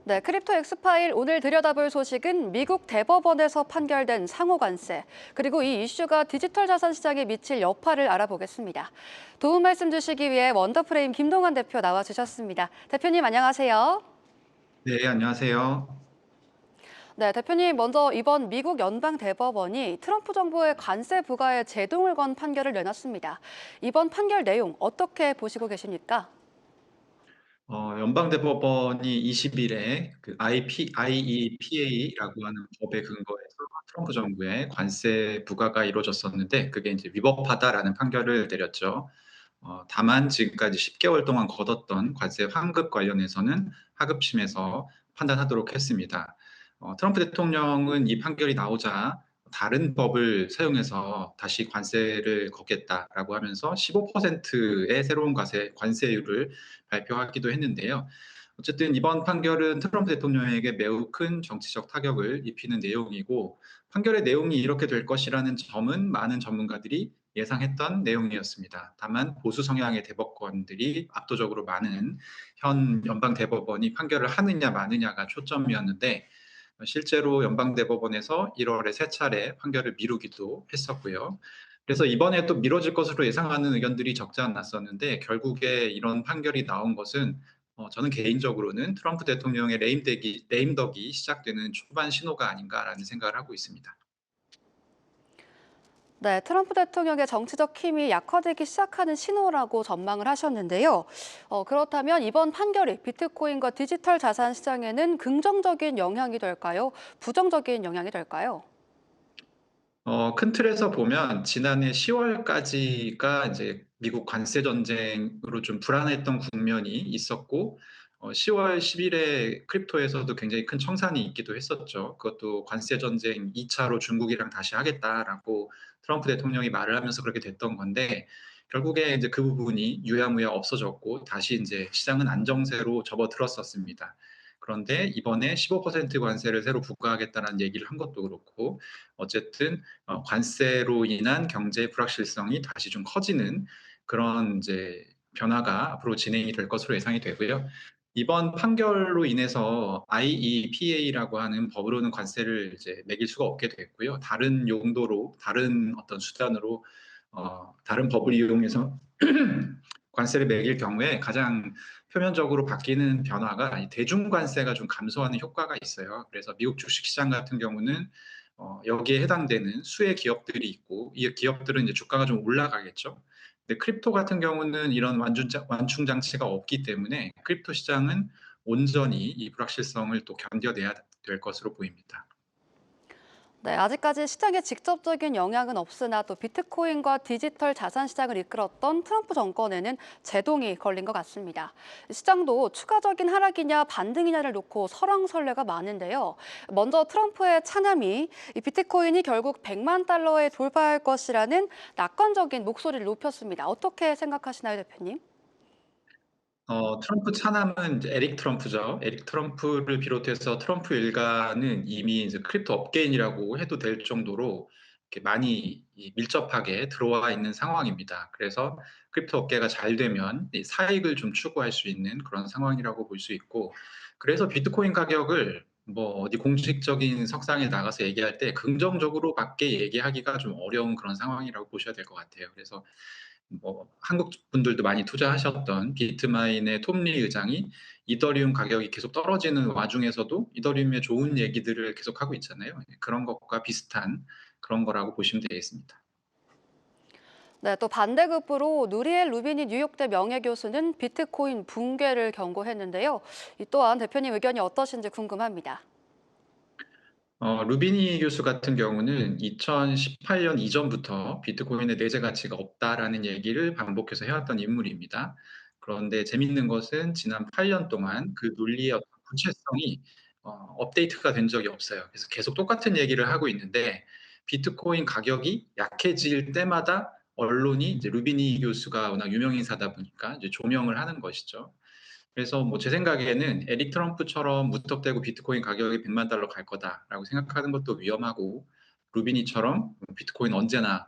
네, 크립토 엑스파일 오늘 들여다볼 소식은 미국 대법원에서 판결된 상호 관세, 그리고 이 이슈가 디지털 자산 시장에 미칠 여파를 알아보겠습니다. 도움 말씀 주시기 위해 원더프레임 김동환 대표 나와주셨습니다. 대표님 안녕하세요. 네, 안녕하세요. 네, 대표님 먼저 이번 미국 연방 대법원이 트럼프 정부의 관세 부과에 제동을 건 판결을 내놨습니다. 이번 판결 내용 어떻게 보시고 계십니까? 연방대법원이 20일에 그 IEPA라고 하는 법에 근거해서 트럼프 정부의 관세 부과가 이루어졌었는데 그게 이제 위법하다라는 판결을 내렸죠. 다만 지금까지 10개월 동안 거뒀던 관세 환급 관련해서는 하급심에서 판단하도록 했습니다. 트럼프 대통령은 이 판결이 나오자 다른 법을 사용해서 다시 관세를 걷겠다라고 하면서 15%의 새로운 관세율을 발표하기도 했는데요. 어쨌든 이번 판결은 트럼프 대통령에게 매우 큰 정치적 타격을 입히는 내용이고 판결의 내용이 이렇게 될 것이라는 점은 많은 전문가들이 예상했던 내용이었습니다. 다만 보수 성향의 대법관들이 압도적으로 많은 현 연방 대법원이 판결을 하느냐 마느냐가 초점이었는데 실제로 연방대법원에서 1월에 세 차례 판결을 미루기도 했었고요. 그래서 이번에 또 미뤄질 것으로 예상하는 의견들이 적지 않았었는데 결국에 이런 판결이 나온 것은 저는 개인적으로는 트럼프 대통령의 레임덕이 시작되는 초반 신호가 아닌가라는 생각을 하고 있습니다. 네, 트럼프 대통령의 정치적 힘이 약화되기 시작하는 신호라고 전망을 하셨는데요. 그렇다면 이번 판결이 비트코인과 디지털 자산 시장에는 긍정적인 영향이 될까요? 부정적인 영향이 될까요? 큰 틀에서 보면 지난해 10월까지가 이제 미국 관세 전쟁으로 좀 불안했던 국면이 있었고, 10월 10일에 크립토에서도 굉장히 큰 청산이 있기도 했었죠. 그것도 관세 전쟁 2차로 중국이랑 다시 하겠다라고 트럼프 대통령이 말을 하면서 그렇게 됐던 건데, 결국에 이제 그 부분이 유야무야 없어졌고, 다시 이제 시장은 안정세로 접어들었었습니다. 그런데 이번에 15% 관세를 새로 부과하겠다는 얘기를 한 것도 그렇고, 어쨌든 관세로 인한 경제 불확실성이 다시 좀 커지는 그런 이제 변화가 앞으로 진행이 될 것으로 예상이 되고요. 이번 판결로 인해서 IEPA라고 하는 법으로는 관세를 이제 매길 수가 없게 됐고요. 다른 용도로, 다른 어떤 수단으로, 다른 법을 이용해서 관세를 매길 경우에 가장 표면적으로 바뀌는 변화가 이 대중관세가 좀 감소하는 효과가 있어요. 그래서 미국 주식시장 같은 경우는 여기에 해당되는 수혜 기업들이 있고 이 기업들은 이제 주가가 좀 올라가겠죠. 근데 크립토 같은 경우는 이런 완충 장치가 없기 때문에 크립토 시장은 온전히 이 불확실성을 또 견뎌내야 될 것으로 보입니다. 네, 아직까지 시장에 직접적인 영향은 없으나 또 비트코인과 디지털 자산 시장을 이끌었던 트럼프 정권에는 제동이 걸린 것 같습니다. 시장도 추가적인 하락이냐 반등이냐를 놓고 설왕설래가 많은데요. 먼저 트럼프의 차남이 이 비트코인이 결국 100만 달러에 돌파할 것이라는 낙관적인 목소리를 높였습니다. 어떻게 생각하시나요, 대표님? 트럼프 차남은 이제 에릭 트럼프죠. 에릭 트럼프를 비롯해서 트럼프 일가는 이미 이제 크립토 업계인이라고 해도 될 정도로 이렇게 많이 밀접하게 들어와 있는 상황입니다. 그래서 크립토 업계가 잘 되면 이 사익을 좀 추구할 수 있는 그런 상황이라고 볼 수 있고, 그래서 비트코인 가격을 뭐 어디 공식적인 석상에 나가서 얘기할 때 긍정적으로밖에 얘기하기가 좀 어려운 그런 상황이라고 보셔야 될 것 같아요. 그래서 뭐 한국 분들도 많이 투자하셨던 비트마인의 톰리 의장이 이더리움 가격이 계속 떨어지는 와중에서도 이더리움의 좋은 얘기들을 계속하고 있잖아요. 그런 것과 비슷한 그런 거라고 보시면 되겠습니다. 네, 또 반대급부로 누리엘 루비니 뉴욕대 명예교수는 비트코인 붕괴를 경고했는데요. 이 또한 대표님 의견이 어떠신지 궁금합니다. 루비니 교수 같은 경우는 2018년 이전부터 비트코인의 내재 가치가 없다라는 얘기를 반복해서 해왔던 인물입니다. 그런데 재밌는 것은 지난 8년 동안 그 논리의 어떤 구체성이 업데이트가 된 적이 없어요. 그래서 계속 똑같은 얘기를 하고 있는데 비트코인 가격이 약해질 때마다 언론이 이제 루비니 교수가 워낙 유명인사다 보니까 이제 조명을 하는 것이죠. 그래서 뭐 제 생각에는 에릭 트럼프처럼 무턱대고 비트코인 가격이 100만 달러 갈 거다라고 생각하는 것도 위험하고 루비니처럼 비트코인 언제나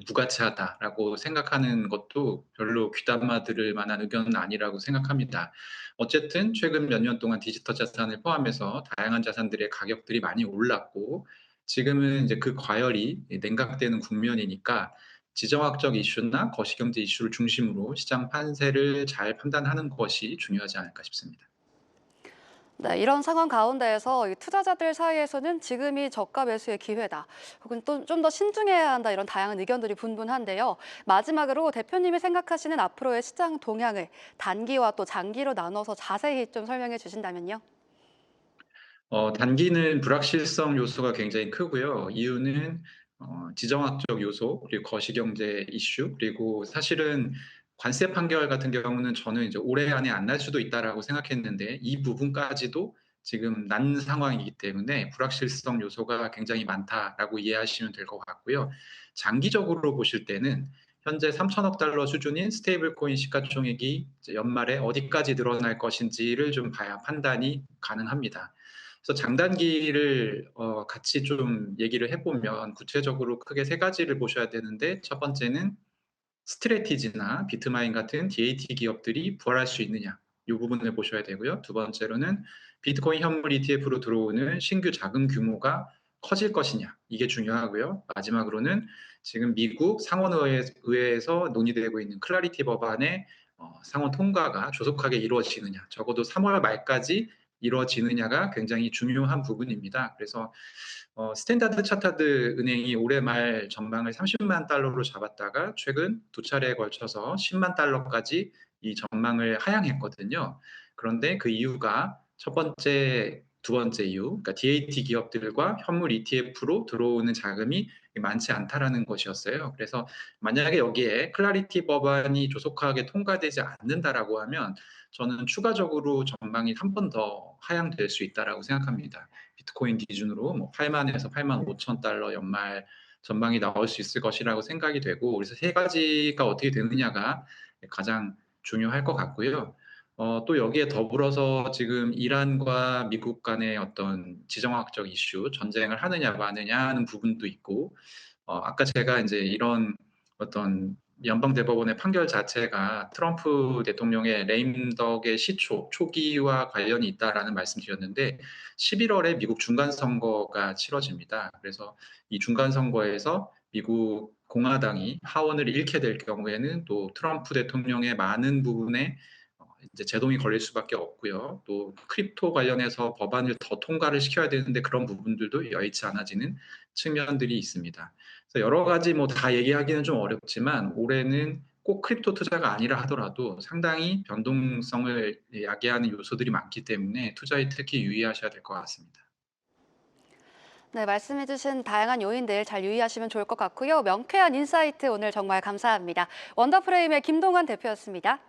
무가치하다라고 생각하는 것도 별로 귀담아 들을 만한 의견은 아니라고 생각합니다. 어쨌든 최근 몇 년 동안 디지털 자산을 포함해서 다양한 자산들의 가격들이 많이 올랐고 지금은 이제 그 과열이 냉각되는 국면이니까 지정학적 이슈나 거시경제 이슈를 중심으로 시장 판세를 잘 판단하는 것이 중요하지 않을까 싶습니다. 네, 이런 상황 가운데에서 이 투자자들 사이에서는 지금이 저가 매수의 기회다, 혹은 또 좀 더 신중해야 한다, 이런 다양한 의견들이 분분한데요. 마지막으로 대표님이 생각하시는 앞으로의 시장 동향을 단기와 또 장기로 나눠서 자세히 좀 설명해 주신다면요. 단기는 불확실성 요소가 굉장히 크고요. 이유는 지정학적 요소, 그리고 거시경제 이슈, 그리고 사실은 관세 판결 같은 경우는 저는 이제 올해 안에 안 날 수도 있다라고 생각했는데 이 부분까지도 지금 난 상황이기 때문에 불확실성 요소가 굉장히 많다라고 이해하시면 될 것 같고요. 장기적으로 보실 때는 현재 3천억 달러 수준인 스테이블 코인 시가총액이 이제 연말에 어디까지 늘어날 것인지를 좀 봐야 판단이 가능합니다. 그래서 장단기를 같이 좀 얘기를 해보면 구체적으로 크게 세 가지를 보셔야 되는데 첫 번째는 스트레티지나 비트마인 같은 DAT 기업들이 부활할 수 있느냐 이 부분을 보셔야 되고요. 두 번째로는 비트코인 현물 ETF로 들어오는 신규 자금 규모가 커질 것이냐 이게 중요하고요. 마지막으로는 지금 미국 상원의회에서 논의되고 있는 클라리티 법안의 상원 통과가 조속하게 이루어지느냐 적어도 3월 말까지 이루어지느냐가 굉장히 중요한 부분입니다. 그래서 스탠다드 차타드 은행이 올해 말 전망을 30만 달러로 잡았다가 최근 두 차례에 걸쳐서 10만 달러까지 이 전망을 하향했거든요. 그런데 그 이유가 첫 번째, 두 번째 이유, 그러니까 DAT 기업들과 현물 ETF로 들어오는 자금이 많지 않다라는 것이었어요. 그래서 만약에 여기에 클라리티 법안이 조속하게 통과되지 않는다라고 하면 저는 추가적으로 전망이 한 번 더 하향될 수 있다라고 생각합니다. 비트코인 기준으로 뭐 8만에서 8만 5천 달러 연말 전망이 나올 수 있을 것이라고 생각이 되고 그래서 세 가지가 어떻게 되느냐가 가장 중요할 것 같고요. 또 여기에 더불어서 지금 이란과 미국 간의 어떤 지정학적 이슈, 전쟁을 하느냐 마느냐 하는 부분도 있고, 아까 제가 이제 이런 어떤 연방대법원의 판결 자체가 트럼프 대통령의 레임덕의 시초, 초기와 관련이 있다라는 말씀드렸는데 11월에 미국 중간선거가 치러집니다. 그래서 이 중간선거에서 미국 공화당이 하원을 잃게 될 경우에는 또 트럼프 대통령의 많은 부분에 이제 제동이 걸릴 수밖에 없고요. 또 크립토 관련해서 법안을 더 통과를 시켜야 되는데 그런 부분들도 여의치 않아지는 측면들이 있습니다. 그래서 여러 가지 뭐 다 얘기하기는 좀 어렵지만 올해는 꼭 크립토 투자가 아니라 하더라도 상당히 변동성을 야기하는 요소들이 많기 때문에 투자에 특히 유의하셔야 될 것 같습니다. 네, 말씀해주신 다양한 요인들 잘 유의하시면 좋을 것 같고요. 명쾌한 인사이트 오늘 정말 감사합니다. 원더프레임의 김동완 대표였습니다.